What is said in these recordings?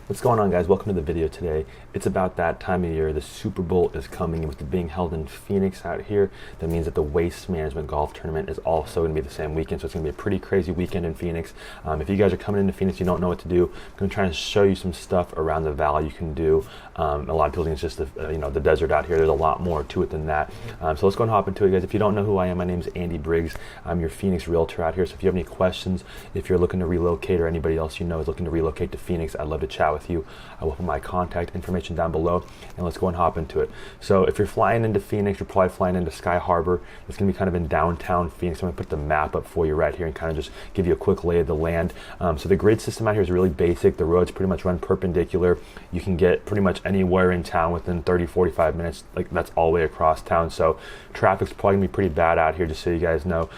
What's going on, guys? Welcome to the video today. It's about that time of year. The Super Bowl is coming, and with it being held in Phoenix out here, that means that the Waste Management Golf Tournament is also going to be the same weekend, so it's going to be a pretty crazy weekend in Phoenix. If you guys are coming into Phoenix, you don't know what to do, I'm going to try and show you some stuff around the valley you can do. A lot of people think it's just the desert out here. There's a lot more to it than that. So let's go and hop into it, guys. If you don't know who I am, my name is Andy Briggs. I'm your Phoenix Realtor out here, so if you have any questions, if you're looking to relocate or anybody else you know is looking to relocate to Phoenix, I'd love to chat with you. I will put my contact information down below, and let's go and hop into it. So if you're flying into Phoenix, you're probably flying into Sky Harbor. It's going to be kind of in downtown Phoenix. I'm going to put the map up for you right here and kind of just give you a quick lay of the land. So the grid system out here is really basic. The roads pretty much run perpendicular. You can get pretty much anywhere in town within 30-45 minutes. Like, that's all the way across town. So traffic's probably going to be pretty bad out here, just so you guys know.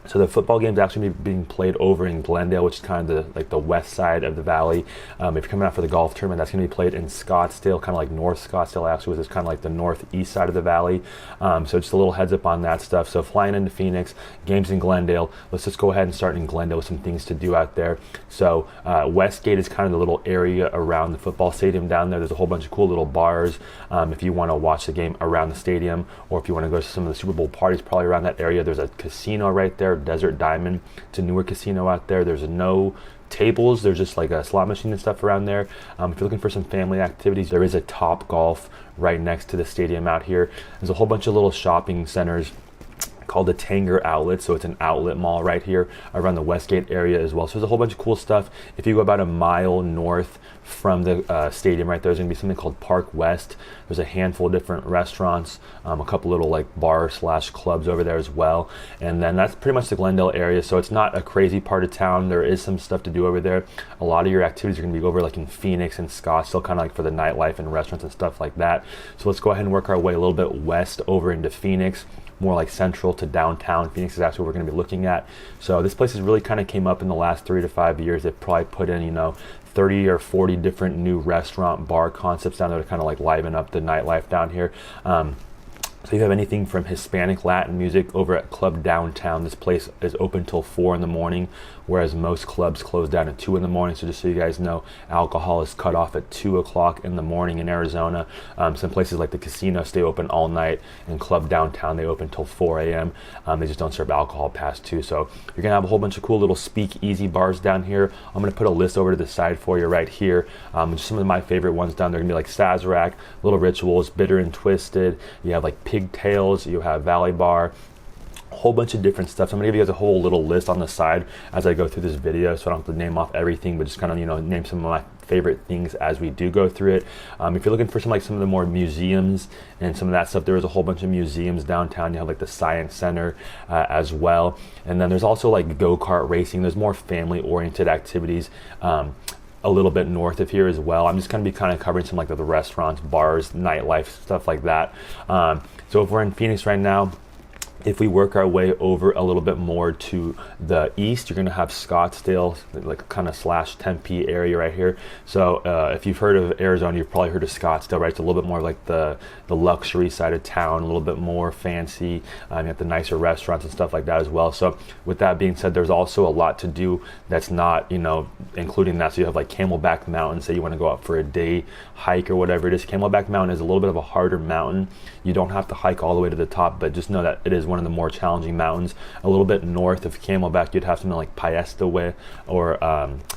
So the football game is actually being played over in Glendale, which is kind of the west side of the valley. If you're coming out for the golf tournament, that's going to be played in Scottsdale, kind of like North Scottsdale, actually, which is kind of like the northeast side of the valley. So just a little heads up on that stuff. So flying into Phoenix, games in Glendale. Let's just go ahead and start in Glendale with some things to do out there. So Westgate is kind of the little area around the football stadium down there. There's a whole bunch of cool little bars if you want to watch the game around the stadium, or if you want to go to some of the Super Bowl parties, probably around that area. There's a casino right there, Desert Diamond. It's a newer casino out there. There's no tables. There's just like a slot machine and stuff around there. If you're looking for some family activities, there is a Top Golf right next to the stadium out here. There's a whole bunch of little shopping centers called the Tanger Outlet, so it's an outlet mall right here around the Westgate area as well. So there's a whole bunch of cool stuff. If you go about a mile north from the stadium right there's going to be something called Park West. There's a handful of different restaurants, a couple little like bar/clubs over there as well, and then that's pretty much the Glendale area. So it's not a crazy part of town. There is some stuff to do over there. A lot of your activities are going to be over like in Phoenix and Scottsdale, kind of like for the nightlife and restaurants and stuff like that. So let's go ahead and work our way a little bit west over into Phoenix, more like central to downtown Phoenix is actually what we're going to be looking at. So this place has really kind of came up in the last 3 to 5 years. They've probably put in 30 or 40 different new restaurant bar concepts down there to kind of like liven up the nightlife down here. So you have anything from Hispanic Latin music over at Club Downtown. This place is open till 4 in the morning, whereas most clubs close down at 2 in the morning. So just so you guys know, alcohol is cut off at 2 o'clock in the morning in Arizona. Some places like the casino stay open all night, and Club Downtown, they open till 4 a.m. They just don't serve alcohol past 2. So you're gonna have a whole bunch of cool little speakeasy bars down here. I'm gonna put a list over to the side for you right here. Just some of my favorite ones down there are gonna be like Sazerac, Little Rituals, Bitter and Twisted. You have like Pigtails, you have Valley Bar, a whole bunch of different stuff. So I'm gonna give you guys a whole little list on the side as I go through this video, so I don't have to name off everything, but just kind of name some of my favorite things as we do go through it. If you're looking for some of the more museums and some of that stuff, there is a whole bunch of museums downtown. You have like the Science Center as well, and then there's also like go-kart racing. There's more family-oriented activities a little bit north of here as well. I'm just going to be kind of covering some like the restaurants, bars, nightlife, stuff like that. So if we're in Phoenix right now, if we work our way over a little bit more to the east, you're going to have Scottsdale, like kind of / Tempe area right here. So if you've heard of Arizona, you've probably heard of Scottsdale, right? It's a little bit more like the luxury side of town, a little bit more fancy. You have the nicer restaurants and stuff like that as well. So with that being said, there's also a lot to do that's not, including that. So you have like Camelback Mountain, say you want to go up for a day hike or whatever it is. Camelback Mountain is a little bit of a harder mountain. You don't have to hike all the way to the top, but just know that it is one of the more challenging mountains. A little bit north of Camelback, you'd have something like Piesta Way, or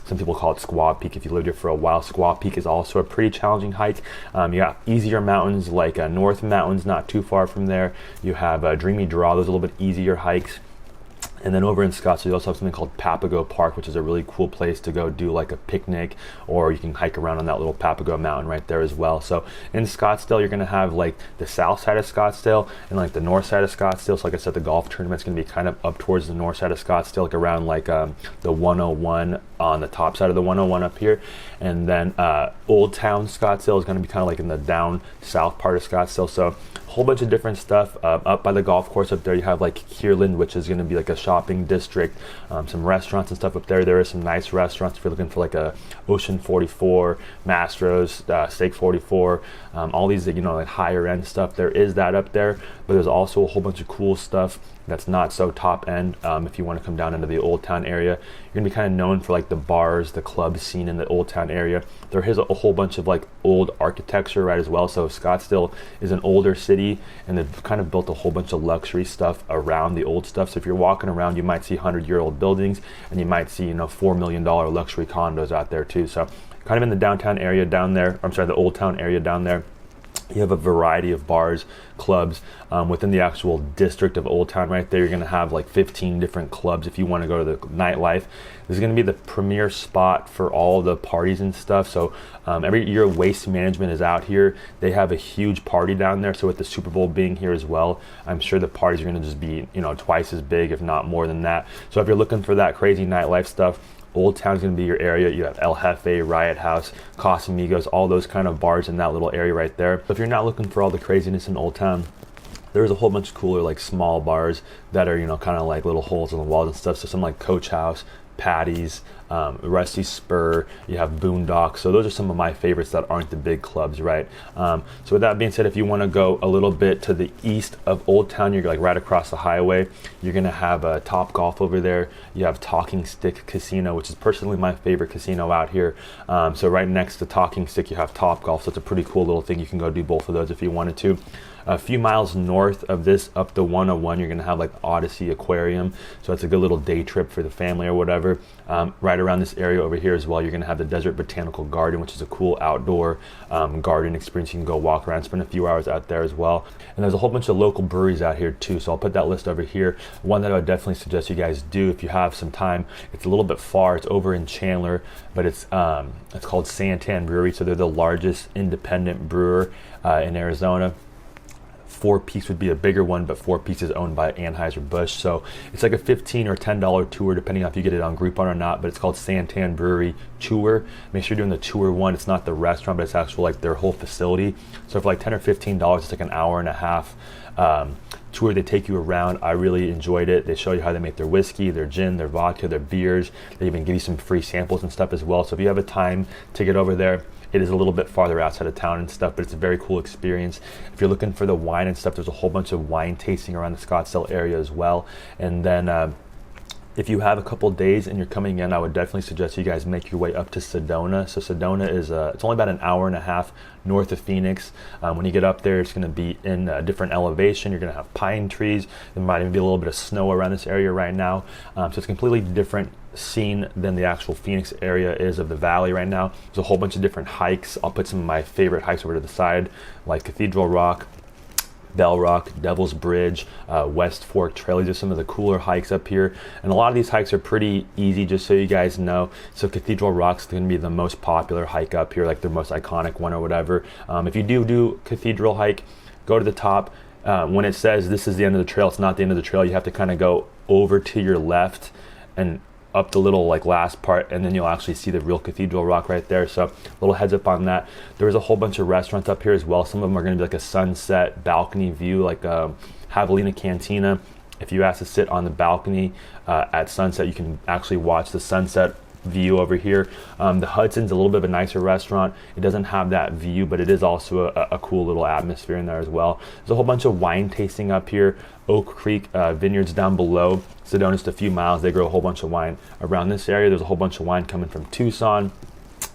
some people call it Squaw Peak if you lived here for a while. Squaw Peak is also a pretty challenging hike. You got easier mountains like North Mountains, not too far from there. You have Dreamy Draw, those are a little bit easier hikes. And then over in Scottsdale, you also have something called Papago Park, which is a really cool place to go do like a picnic, or you can hike around on that little Papago Mountain right there as well. So in Scottsdale, you're going to have like the south side of Scottsdale and like the north side of Scottsdale. So like I said, the golf tournament's going to be kind of up towards the north side of Scottsdale, like around like the 101 on the top side of the 101 up here. And then Old Town Scottsdale is going to be kind of like in the down south part of Scottsdale. So a whole bunch of different stuff. Up by the golf course up there, you have like Kierland, which is going to be like a shopping district, some restaurants and stuff up there. There are some nice restaurants if you're looking for like a Ocean 44, Mastro's, Steak 44, all these like higher end stuff. There is that up there, but there's also a whole bunch of cool stuff that's not so top end. If you want to come down into the Old Town area, you're gonna be kind of known for like the bars, the club scene in the Old Town area. There is a whole bunch of like old architecture, right, as well. So Scottsdale is an older city, and they've kind of built a whole bunch of luxury stuff around the old stuff. So if you're walking around, you might see 100-year-old buildings, and you might see, $4 million luxury condos out there too. So kind of in the downtown area down there, the Old Town area down there, you have a variety of bars, clubs within the actual district of Old Town right there. You're going to have like 15 different clubs if you want to go to the nightlife. This is going to be the premier spot for all the parties and stuff. So every year Waste Management is out here. They have a huge party down there. So with the Super Bowl being here as well, I'm sure the parties are going to just be, twice as big, if not more than that. So if you're looking for that crazy nightlife stuff, Old Town's going to be your area. You have El Jefe, Riot House, Casamigos, all those kind of bars in that little area right there. But if you're not looking for all the craziness in Old Town, there's a whole bunch of cooler like small bars that are, kind of like little holes in the walls and stuff. So some like Coach House, Patty's, Rusty Spur, you have Boondock. So those are some of my favorites that aren't the big clubs, right? So with that being said, if you want to go a little bit to the east of Old Town, you're like right across the highway. You're going to have Top Golf over there. You have Talking Stick Casino, which is personally my favorite casino out here. So right next to Talking Stick, you have Top Golf. So it's a pretty cool little thing. You can go do both of those if you wanted to. A few miles north of this, up the 101, you're going to have like Odyssey Aquarium. So it's a good little day trip for the family or whatever. Right around this area over here as well, you're going to have the Desert Botanical Garden, which is a cool outdoor garden experience. You can go walk around, spend a few hours out there as well. And there's a whole bunch of local breweries out here too. So I'll put that list over here. One that I would definitely suggest you guys do if you have some time. It's a little bit far. It's over in Chandler, but it's called Santan Brewery. So they're the largest independent brewer in Arizona. Four Peaks would be a bigger one, but Four Peaks is owned by Anheuser-Busch. So it's like a $15 or $10 tour, depending on if you get it on Groupon or not, but it's called Santan Brewery Tour. Make sure you're doing the tour one. It's not the restaurant, but it's actually like their whole facility. So for like $10 or $15, it's like an hour and a half tour. They take you around. I really enjoyed it. They show you how they make their whiskey, their gin, their vodka, their beers. They even give you some free samples and stuff as well. So if you have a time to get over there, it is a little bit farther outside of town and stuff, but it's a very cool experience. If you're looking for the wine and stuff, there's a whole bunch of wine tasting around the Scottsdale area as well. And then if you have a couple days and you're coming in, I would definitely suggest you guys make your way up to Sedona. So Sedona is it's only about an hour and a half north of Phoenix. When you get up there, it's going to be in a different elevation. You're going to have pine trees. There might even be a little bit of snow around this area right now. So it's completely different scene than the actual Phoenix area is of the valley right now. There's a whole bunch of different hikes. I'll put some of my favorite hikes over to the side, like Cathedral Rock, Bell Rock, Devil's Bridge, West Fork Trail. These are some of the cooler hikes up here. And a lot of these hikes are pretty easy, just so you guys know. So Cathedral Rock's going to be the most popular hike up here, like the most iconic one or whatever. If you do Cathedral hike, go to the top. When it says this is the end of the trail, it's not the end of the trail. You have to kind of go over to your left and up the little like last part, and then you'll actually see the real Cathedral Rock right there. So a little heads up on that. There's a whole bunch of restaurants up here as well. Some of them are going to be like a sunset balcony view, like Javelina Cantina. If you ask to sit on the balcony at sunset, you can actually watch the sunset view over here. The Hudson's a little bit of a nicer restaurant. It doesn't have that view, but it is also a cool little atmosphere in there as well. There's a whole bunch of wine tasting up here. Oak Creek Vineyards down below. Sedona's just a few miles. They grow a whole bunch of wine around this area. There's a whole bunch of wine coming from Tucson.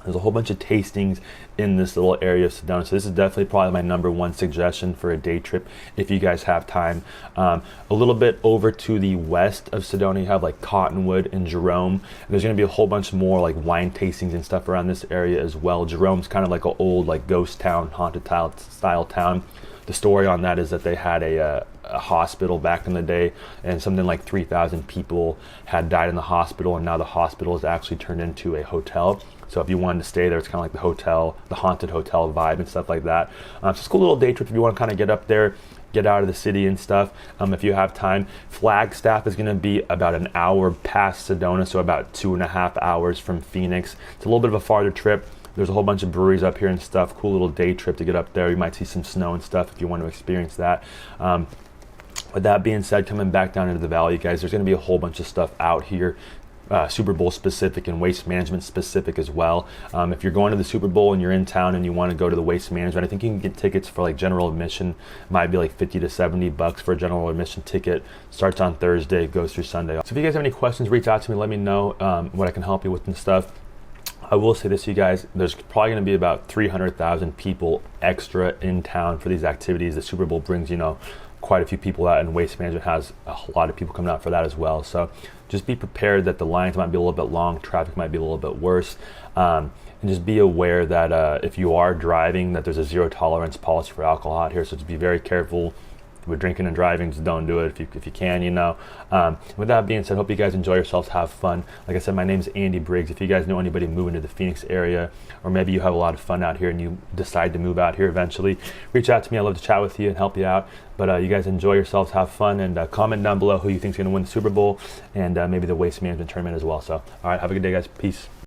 There's a whole bunch of tastings in this little area of Sedona. So this is definitely probably my number one suggestion for a day trip if you guys have time. A little bit over to the west of Sedona, you have like Cottonwood and Jerome. And there's going to be a whole bunch more like wine tastings and stuff around this area as well. Jerome's kind of like an old like ghost town, haunted style town. The story on that is that they had a hospital back in the day, and something like 3,000 people had died in the hospital, and now the hospital is actually turned into a hotel. So if you wanted to stay there, it's kind of like the hotel, the haunted hotel vibe and stuff like that. So it's a cool little day trip if you want to kind of get up there, get out of the city and stuff. If you have time, Flagstaff is going to be about an hour past Sedona, so about 2.5 hours from Phoenix. It's a little bit of a farther trip. There's a whole bunch of breweries up here and stuff. Cool little day trip to get up there. You might see some snow and stuff if you want to experience that. With that being said, coming back down into the valley, guys, there's going to be a whole bunch of stuff out here Super Bowl specific and waste management specific as well. If you're going to the Super Bowl and you're in town and you want to go to the waste management, I think you can get tickets for like general admission. Might be like $50 to $70 for a general admission ticket. Starts on Thursday, goes through Sunday. So if you guys have any questions, reach out to me. Let me know what I can help you with and stuff. I will say this to you guys, there's probably going to be about 300,000 people extra in town for these activities. The Super Bowl brings, quite a few people out, and waste management has a lot of people coming out for that as well. So just be prepared that the lines might be a little bit long, traffic might be a little bit worse, and just be aware that if you are driving, that there's a zero tolerance policy for alcohol out here. So just be very careful with drinking and driving. Just don't do it if you can, With that being said, hope you guys enjoy yourselves, have fun. Like I said, my name is Andy Briggs. If you guys know anybody moving to the Phoenix area, or maybe you have a lot of fun out here and you decide to move out here eventually, reach out to me. I'd love to chat with you and help you out. But you guys enjoy yourselves, have fun, and comment down below who you think is going to win the Super Bowl and maybe the waste management tournament as well. So, all right, have a good day, guys. Peace.